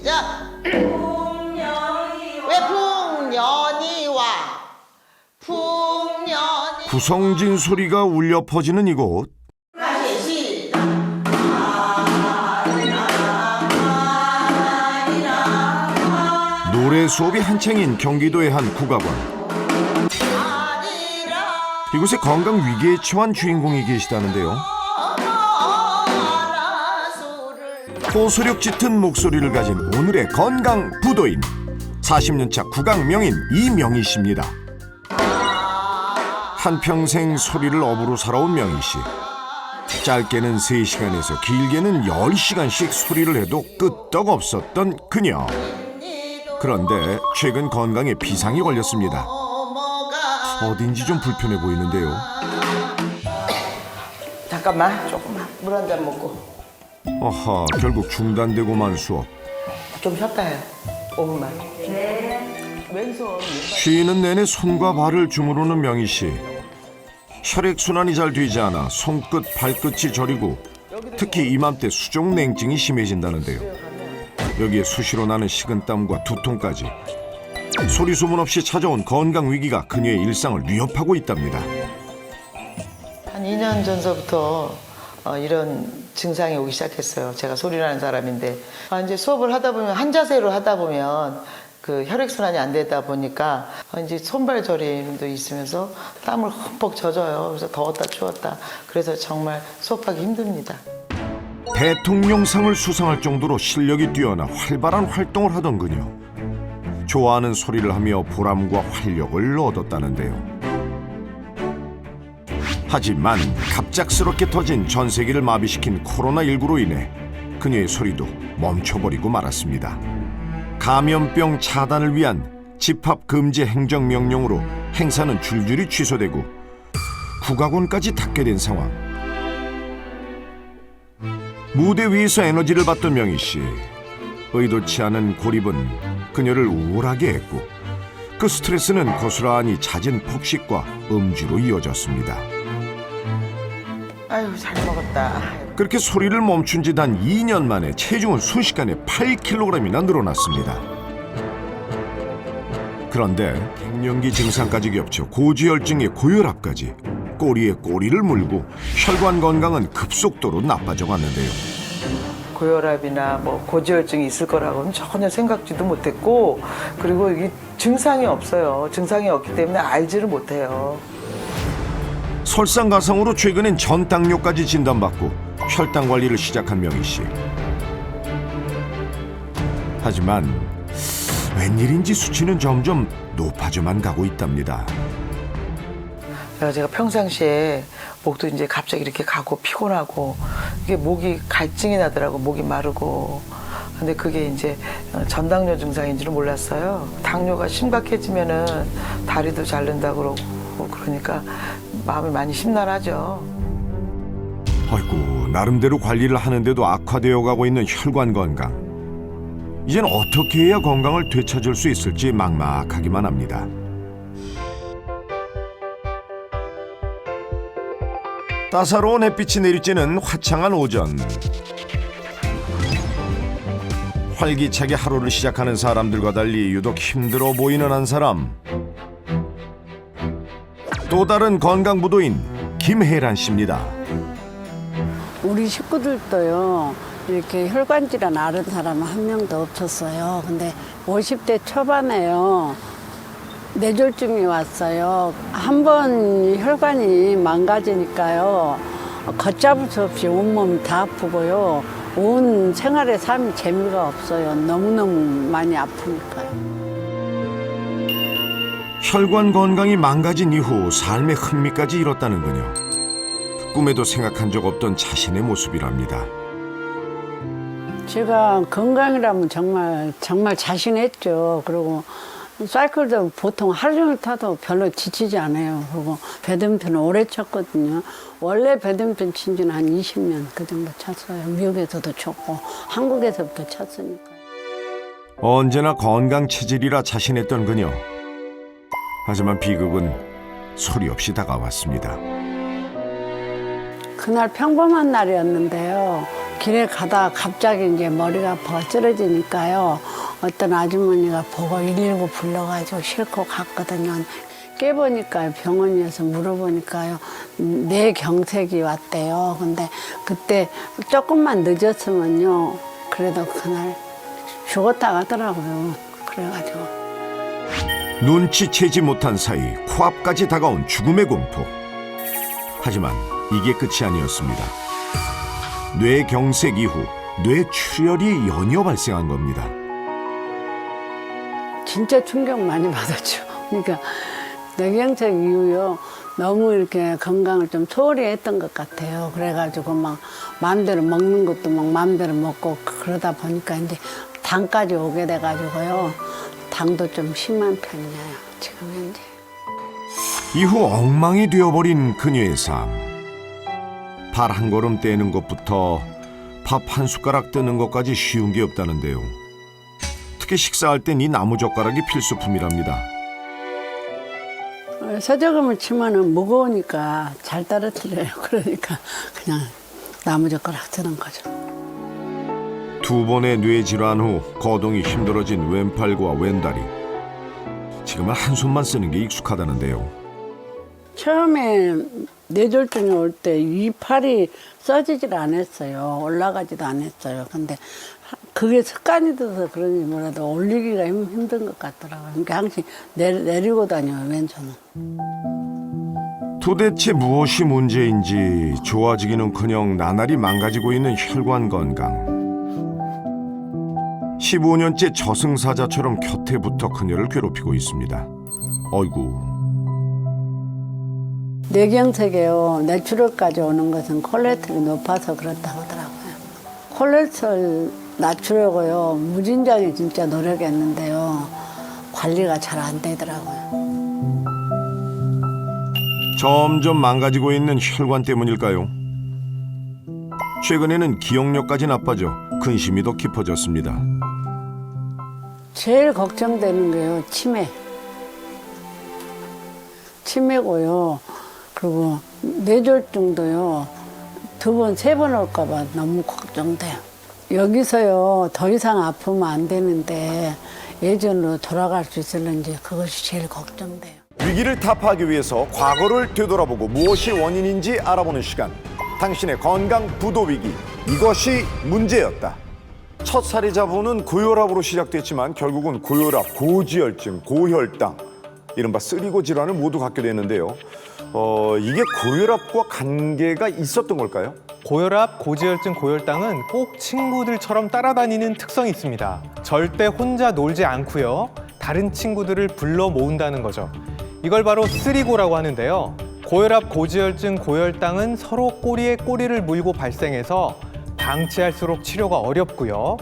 시작. 왜 풍년이 와 풍년이 구성진 소리가 울려 퍼지는 이곳. 다시 시작. 노래 수업이 한창인 경기도의 한 국악원. 이곳에 건강 위기에 처한 주인공이 계시다는데요. 호소력 짙은 목소리를 가진 오늘의 건강 부도인 40년차 국악 명인 이명희 씨입니다. 한평생 소리를 업으로 살아온 명희 씨. 짧게는 3시간에서 길게는 10시간씩 소리를 해도 끄떡없었던 그녀. 그런데 최근 건강에 비상이 걸렸습니다. 어딘지 좀 불편해 보이는데요. 잠깐만 조금만 물 한 잔 먹고 아하, 결국 중단되고만 수업. 좀 쉬었다 해요. 5분만. 네. 왼손 쉬는 내내 손과 발을 주무르는 명희 씨. 혈액순환이 잘 되지 않아 손끝, 발끝이 저리고 특히 이맘때 수족 냉증이 심해진다는데요. 여기에 수시로 나는 식은땀과 두통까지 소리 소문 없이 찾아온 건강 위기가 그녀의 일상을 위협하고 있답니다. 한 2년 전서부터 이런 증상이 오기 시작했어요. 제가 소리 나는 사람인데 이제 수업을 하다 보면 한 자세로 하다 보면 그 혈액순환이 안 되다 보니까 이제 손발 저림도 있으면서 땀을 흠뻑 젖어요. 그래서 더웠다 추웠다. 그래서 정말 수업하기 힘듭니다. 대통령상을 수상할 정도로 실력이 뛰어나 활발한 활동을 하던 그녀. 좋아하는 소리를 하며 보람과 활력을 얻었다는데요. 하지만 갑작스럽게 터진 전 세계를 마비시킨 코로나19로 인해 그녀의 소리도 멈춰버리고 말았습니다. 감염병 차단을 위한 집합 금지 행정명령으로 행사는 줄줄이 취소되고 국악원까지 닫게 된 상황. 무대 위에서 에너지를 받던 명희 씨. 의도치 않은 고립은 그녀를 우울하게 했고 그 스트레스는 고스란히 잦은 폭식과 음주로 이어졌습니다. 아유 잘 먹었다. 그렇게 소리를 멈춘 지 단 2년 만에 체중은 순식간에 8kg이나 늘어났습니다. 그런데 갱년기 증상까지 겹쳐 고지혈증에 고혈압까지 꼬리에 꼬리를 물고 혈관 건강은 급속도로 나빠져 갔는데요. 고혈압이나 뭐 고지혈증이 있을 거라고는 전혀 생각지도 못했고 그리고 이 증상이 없어요. 증상이 없기 때문에 알지를 못해요. 설상가상으로 최근엔 전당뇨까지 진단받고 혈당 관리를 시작한 명희 씨. 하지만 웬일인지 수치는 점점 높아져만 가고 있답니다. 제가 평상시에 목도 이제 갑자기 이렇게 가고 피곤하고 이게 목이 갈증이 나더라고. 목이 마르고. 근데 그게 이제 전당뇨 증상인지는 몰랐어요. 당뇨가 심각해지면은 다리도 자른다고 그러고 그러니까 마음이 많이 심란하죠. 아이고, 나름대로 관리를 하는데도 악화되어 가고 있는 혈관 건강. 이젠 어떻게 해야 건강을 되찾을 수 있을지 막막하기만 합니다. 따사로운 햇빛이 내리쬐는 화창한 오전. 활기차게 하루를 시작하는 사람들과 달리 유독 힘들어 보이는 한 사람. 또 다른 건강부도인 김혜란 씨입니다. 우리 식구들도요, 이렇게 혈관 질환 앓은 사람은 한 명도 없었어요. 근데 50대 초반에요, 뇌졸중이 왔어요. 한 번 혈관이 망가지니까요, 걷잡을 수 없이 온몸이 다 아프고요. 온 생활의 삶이 재미가 없어요. 너무너무 많이 아프니까요. 혈관 건강이 망가진 이후 삶의 흥미까지 잃었다는 그녀. 꿈에도 생각한 적 없던 자신의 모습이랍니다. 제가 건강이라면 정말 자신했죠. 그리고 사이클도 보통 하루 종일 타도 별로 지치지 않아요. 그리고 배드민턴을 오래 쳤거든요. 원래 배드민턴 친 지는 한 20년 그 정도 쳤어요. 미국에서도 쳤고 한국에서부터 쳤으니까. 언제나 건강 체질이라 자신했던 그녀. 하지만 비극은 소리 없이 다가왔습니다. 그날 평범한 날이었는데요. 길에 가다가 갑자기 이제 머리가 아파서 쓰러지니까요. 어떤 아주머니가 보고 119 불러가지고 싣고 갔거든요. 깨보니까 병원에서 물어보니까요. 뇌경색이 왔대요. 근데 그때 조금만 늦었으면요. 그래도 그날 죽었다 가더라고요. 그래가지고. 눈치채지 못한 사이 코앞까지 다가온 죽음의 공포. 하지만 이게 끝이 아니었습니다. 뇌경색 이후 뇌출혈이 연이어 발생한 겁니다. 진짜 충격 많이 받았죠. 그러니까 뇌경색 이후요. 너무 이렇게 건강을 좀 소홀히 했던 것 같아요. 그래가지고 막 마음대로 먹는 것도 막 마음대로 먹고 그러다 보니까 이제 당까지 오게 돼가지고요. 당도 좀 심한 편이에요. 지금 현재. 이후 엉망이 되어버린 그녀의 삶. 발 한 걸음 떼는 것부터 밥 한 숟가락 뜨는 것까지 쉬운 게 없다는데요. 특히 식사할 땐 이 나무젓가락이 필수품이랍니다. 서저금을 치면은 무거우니까 잘 떨어뜨려요. 그러니까 그냥 나무젓가락 쓰는 거죠. 2번의 뇌질환 후 거동이 힘들어진 왼팔과 왼다리. 지금은 한 손만 쓰는 게 익숙하다는데요. 처음에 뇌졸중이 올 때 이 팔이 써지질 않았어요. 올라가지도 않았어요. 근데 그게 습관이 돼서 그런지 몰라도 올리기가 힘든 것 같더라고요. 그러니까 항상 내리고 다녀요, 왼손은. 도대체 무엇이 문제인지 좋아지기는커녕 나날이 망가지고 있는 혈관 건강. 15년째 저승사자처럼 곁에 붙어 그녀를 괴롭히고 있습니다. 어이구. 뇌경색에요. 뇌출혈까지 오는 것은 콜레스테롤이 높아서 그렇다고 하더라고요. 콜레스테롤 낮추려고요. 무진장에 진짜 노력했는데요. 관리가 잘 안 되더라고요. 점점 망가지고 있는 혈관 때문일까요? 최근에는 기억력까지 나빠져 근심이 더 깊어졌습니다. 제일 걱정되는 게요. 치매고요. 그리고 뇌졸중도요. 2번, 3번 올까 봐 너무 걱정돼요. 여기서요. 더 이상 아프면 안 되는데 예전으로 돌아갈 수 있을는지 그것이 제일 걱정돼요. 위기를 타파하기 위해서 과거를 되돌아보고 무엇이 원인인지 알아보는 시간. 당신의 건강 부도 위기. 이것이 문제였다. 첫 살해자분은 고혈압으로 시작됐지만 결국은 고혈압, 고지혈증, 고혈당, 이른바 쓰리고 질환을 모두 갖게 됐는데요. 이게 고혈압과 관계가 있었던 걸까요? 고혈압, 고지혈증, 고혈당은 꼭 친구들처럼 따라다니는 특성이 있습니다. 절대 혼자 놀지 않고요. 다른 친구들을 불러 모은다는 거죠. 이걸 바로 쓰리고라고 하는데요. 고혈압, 고지혈증, 고혈당은 서로 꼬리에 꼬리를 물고 발생해서 방치할수록 치료가 어렵고요.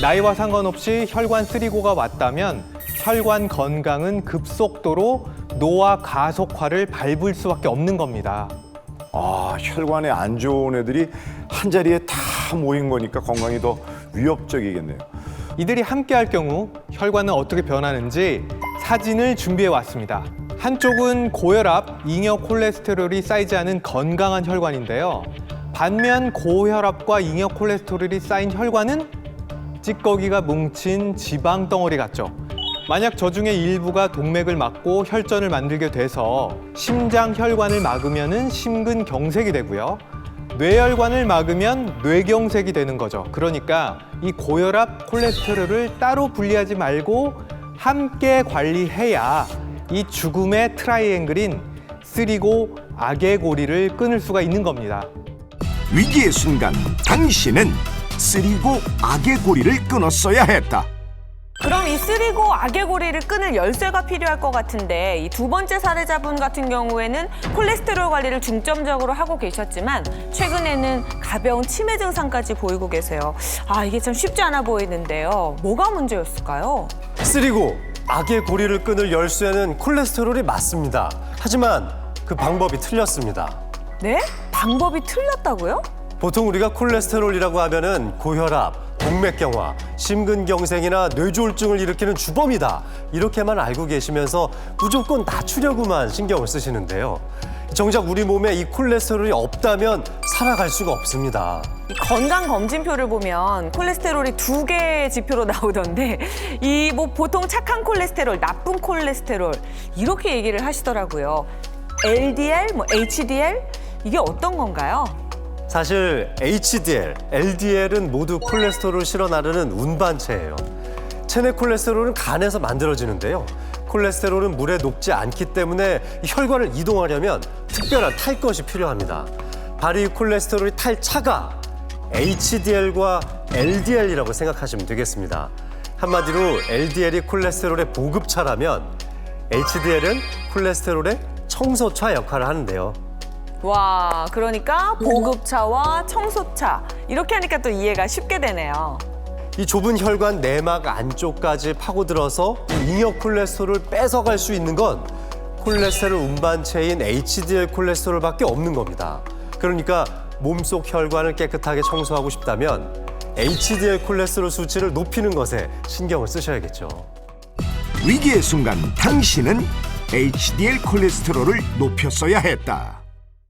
나이와 상관없이 혈관 쓰리고가 왔다면 혈관 건강은 급속도로 노화 가속화를 밟을 수밖에 없는 겁니다. 혈관에 안 좋은 애들이 한자리에 다 모인 거니까 건강이 더 위협적이겠네요. 이들이 함께 할 경우 혈관은 어떻게 변하는지 사진을 준비해 왔습니다. 한쪽은 고혈압, 잉여 콜레스테롤이 쌓이지 않은 건강한 혈관인데요. 반면 고혈압과 잉여 콜레스테롤이 쌓인 혈관은 찌꺼기가 뭉친 지방 덩어리 같죠. 만약 저 중에 일부가 동맥을 막고 혈전을 만들게 돼서 심장 혈관을 막으면은 심근경색이 되고요. 뇌혈관을 막으면 뇌경색이 되는 거죠. 그러니까 이 고혈압, 콜레스테롤을 따로 분리하지 말고 함께 관리해야 이 죽음의 트라이앵글인 쓰리고 악의 고리를 끊을 수가 있는 겁니다. 위기의 순간 당신은 쓰리고 악의 고리를 끊었어야 했다. 그럼 이 쓰리고 악의 고리를 끊을 열쇠가 필요할 것 같은데 이 2번째 살해자분 같은 경우에는 콜레스테롤 관리를 중점적으로 하고 계셨지만 최근에는 가벼운 치매 증상까지 보이고 계세요. 이게 참 쉽지 않아 보이는데요. 뭐가 문제였을까요? 쓰리고 악의 고리를 끊을 열쇠는 콜레스테롤이 맞습니다. 하지만 그 방법이 틀렸습니다. 네? 방법이 틀렸다고요? 보통 우리가 콜레스테롤이라고 하면은 고혈압 동맥경화, 심근경색이나 뇌졸중을 일으키는 주범이다. 이렇게만 알고 계시면서 무조건 낮추려고만 신경을 쓰시는데요. 정작 우리 몸에 이 콜레스테롤이 없다면 살아갈 수가 없습니다. 이 건강검진표를 보면 콜레스테롤이 2개의 지표로 나오던데 이 뭐 보통 착한 콜레스테롤, 나쁜 콜레스테롤 이렇게 얘기를 하시더라고요. LDL, 뭐 HDL 이게 어떤 건가요? 사실 HDL, LDL은 모두 콜레스테롤을 실어 나르는 운반체예요. 체내 콜레스테롤은 간에서 만들어지는데요. 콜레스테롤은 물에 녹지 않기 때문에 혈관을 이동하려면 특별한 탈 것이 필요합니다. 바로 이 콜레스테롤이 탈 차가 HDL과 LDL이라고 생각하시면 되겠습니다. 한마디로 LDL이 콜레스테롤의 보급차라면 HDL은 콜레스테롤의 청소차 역할을 하는데요. 와, 그러니까 보급차와 청소차 이렇게 하니까 또 이해가 쉽게 되네요. 이 좁은 혈관 내막 안쪽까지 파고들어서 잉여 콜레스테롤을 뺏어갈 수 있는 건 콜레스테롤 운반체인 HDL 콜레스테롤밖에 없는 겁니다. 그러니까 몸속 혈관을 깨끗하게 청소하고 싶다면 HDL 콜레스테롤 수치를 높이는 것에 신경을 쓰셔야겠죠. 위기의 순간 당신은 HDL 콜레스테롤을 높였어야 했다.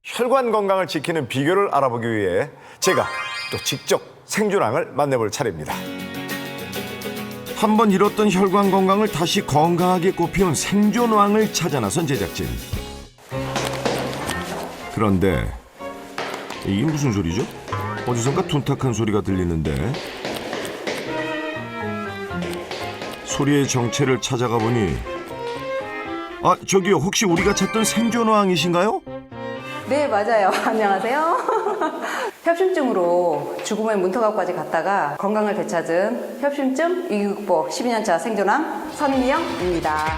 혈관 건강을 지키는 비결을 알아보기 위해 제가 또 직접 생존왕을 만나볼 차례입니다. 한번 잃었던 혈관 건강을 다시 건강하게 꽃피운 생존왕을 찾아 나선 제작진. 그런데 이게 무슨 소리죠? 어디선가 둔탁한 소리가 들리는데 소리의 정체를 찾아가 보니 아, 저기요, 혹시 우리가 찾던 생존왕이신가요? 네, 맞아요. 안녕하세요. 협심증으로 죽음의 문턱앞까지 갔다가 건강을 되찾은 협심증 위기극복 12년차 생존왕 선미영입니다.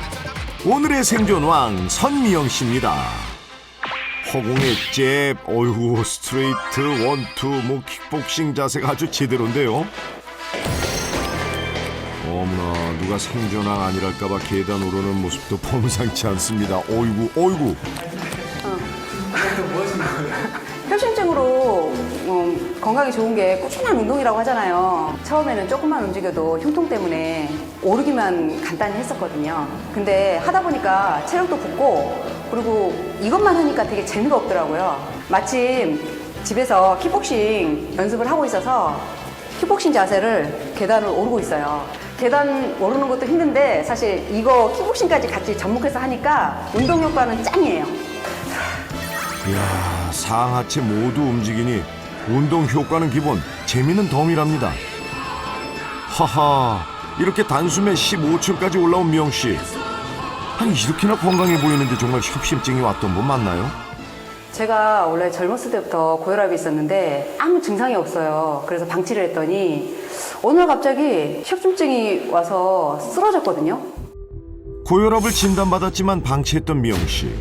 오늘의 생존왕 선미영 씨입니다. 허공의 잽, 어이구 스트레이트, 원투, 뭐 킥복싱 자세가 아주 제대로인데요. 어머나, 누가 생존왕 아니랄까봐 계단 오르는 모습도 범상치 않습니다. 어이구, 어이구. 협심증으로 건강에 좋은 게 꾸준한 운동이라고 하잖아요. 처음에는 조금만 움직여도 흉통 때문에 오르기만 간단히 했었거든요. 근데 하다 보니까 체력도 붙고 그리고 이것만 하니까 되게 재미가 없더라고요. 마침 집에서 킥복싱 연습을 하고 있어서 킥복싱 자세를 계단을 오르고 있어요. 계단 오르는 것도 힘든데 사실 이거 킥복싱까지 같이 접목해서 하니까 운동 효과는 짱이에요. 이야, 상하체 모두 움직이니 운동 효과는 기본, 재미는 덤이랍니다. 하하, 이렇게 단숨에 15층까지 올라온 미영 씨. 아니, 이렇게나 건강해 보이는데 정말 협심증이 왔던 분 맞나요? 제가 원래 젊었을 때부터 고혈압이 있었는데 아무 증상이 없어요. 그래서 방치를 했더니 어느 날 갑자기 협심증이 와서 쓰러졌거든요. 고혈압을 진단받았지만 방치했던 미영 씨.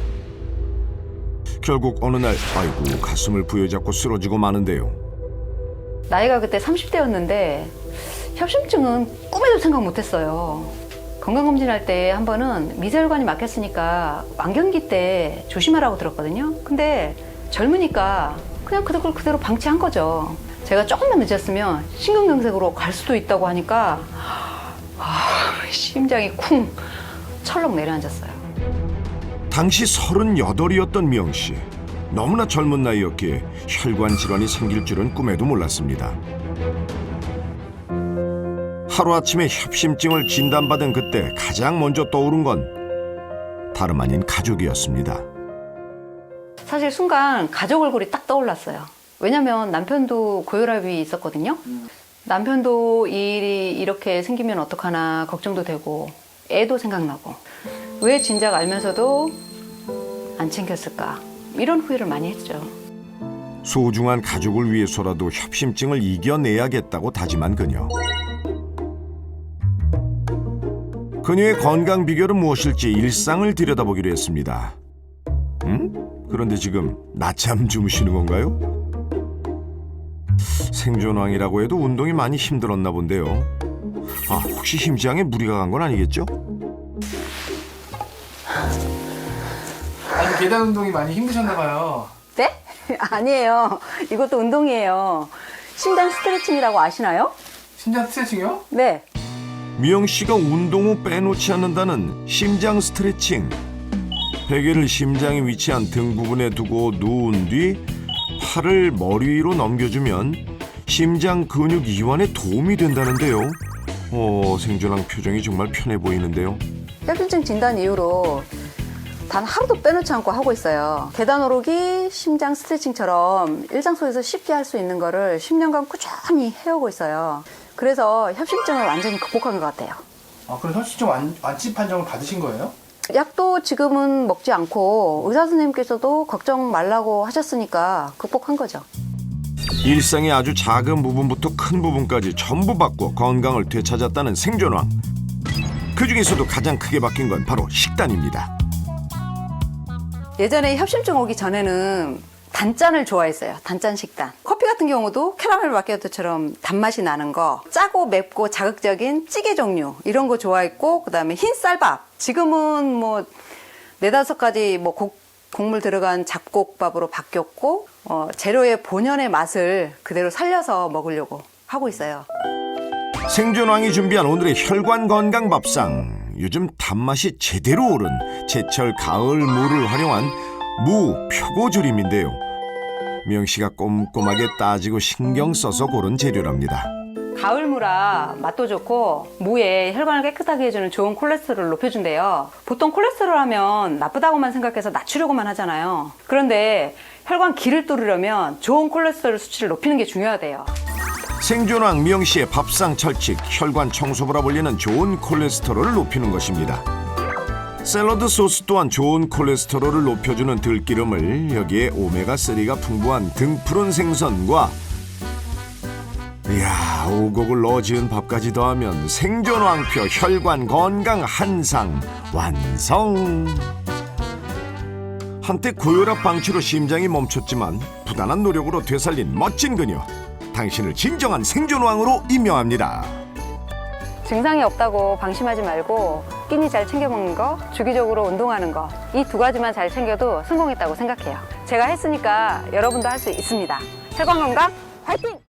결국 어느 날 아이고 가슴을 부여잡고 쓰러지고 마는데요. 나이가 그때 30대였는데 협심증은 꿈에도 생각 못했어요. 건강검진할 때 한 번은 미세혈관이 막혔으니까 만경기 때 조심하라고 들었거든요. 근데 젊으니까 그냥 그걸 그대로 방치한 거죠. 제가 조금만 늦었으면 심근경색으로 갈 수도 있다고 하니까 심장이 쿵 철렁 내려앉았어요. 당시 38이었던 미영 씨. 너무나 젊은 나이였기에 혈관 질환이 생길 줄은 꿈에도 몰랐습니다. 하루아침에 협심증을 진단받은 그때 가장 먼저 떠오른 건 다름 아닌 가족이었습니다. 사실 순간 가족 얼굴이 딱 떠올랐어요. 왜냐면 남편도 고혈압이 있었거든요. 남편도 이 일이 이렇게 생기면 어떡하나 걱정도 되고 애도 생각나고 왜 진작 알면서도 안 챙겼을까 이런 후회를 많이 했죠. 소중한 가족을 위해서라도 협심증을 이겨내야겠다고 다짐한 그녀. 그녀의 건강 비결은 무엇일지 일상을 들여다보기로 했습니다. 그런데 지금 낮잠 주무시는 건가요? 생존왕이라고 해도 운동이 많이 힘들었나 본데요. 아, 혹시 심장에 무리가 간 건 아니겠죠? 아니 계단 운동이 많이 힘드셨나 봐요. 네? 아니에요. 이것도 운동이에요. 심장 스트레칭이라고 아시나요? 심장 스트레칭이요? 네. 미영 씨가 운동 후 빼놓지 않는다는 심장 스트레칭. 베개를 심장에 위치한 등 부분에 두고 누운 뒤 팔을 머리 위로 넘겨주면 심장 근육 이완에 도움이 된다는데요. 생존왕 표정이 정말 편해 보이는데요. 협심증 진단 이후로 단 하루도 빼놓지 않고 하고 있어요. 계단 오르기, 심장 스트레칭처럼 일상 속에서 쉽게 할 수 있는 거를 10년간 꾸준히 해오고 있어요. 그래서 협심증을 완전히 극복한 것 같아요. 아, 그럼 협심증 완치 판정을 받으신 거예요? 약도 지금은 먹지 않고 의사 선생님께서도 걱정 말라고 하셨으니까 극복한 거죠. 일상의 아주 작은 부분부터 큰 부분까지 전부 바꿔 건강을 되찾았다는 생존왕. 그 중에서도 가장 크게 바뀐 건 바로 식단입니다. 예전에 협심증 오기 전에는 단짠을 좋아했어요. 단짠 식단. 커피 같은 경우도 캐러멜 마키아토처럼 단맛이 나는 거, 짜고 맵고 자극적인 찌개 종류 이런 거 좋아했고, 그다음에 흰 쌀밥. 지금은 뭐 4-5가지 뭐 곡물 들어간 잡곡밥으로 바뀌었고, 재료의 본연의 맛을 그대로 살려서 먹으려고 하고 있어요. 생존왕이 준비한 오늘의 혈관 건강 밥상. 요즘 단맛이 제대로 오른 제철 가을 무를 활용한 무 표고조림인데요. 미영 씨가 꼼꼼하게 따지고 신경 써서 고른 재료랍니다. 가을무라 맛도 좋고 무에 혈관을 깨끗하게 해주는 좋은 콜레스테롤을 높여준대요. 보통 콜레스테롤 하면 나쁘다고만 생각해서 낮추려고만 하잖아요. 그런데 혈관 길을 뚫으려면 좋은 콜레스테롤 수치를 높이는 게 중요하대요. 생존왕 미영 씨의 밥상 철칙, 혈관 청소부라 불리는 좋은 콜레스테롤을 높이는 것입니다. 샐러드 소스 또한 좋은 콜레스테롤을 높여주는 들기름을, 여기에 오메가3가 풍부한 등푸른 생선과 이야, 오곡을 넣어 지은 밥까지 더하면 생존왕표 혈관 건강 한상 완성. 한때 고혈압 방치로 심장이 멈췄지만 부단한 노력으로 되살린 멋진 그녀. 당신을 진정한 생존왕으로 임명합니다. 증상이 없다고 방심하지 말고 끼니 잘 챙겨 먹는 거, 주기적으로 운동하는 거, 이 2가지만 잘 챙겨도 성공했다고 생각해요. 제가 했으니까 여러분도 할 수 있습니다. 혈관 건강 화이팅!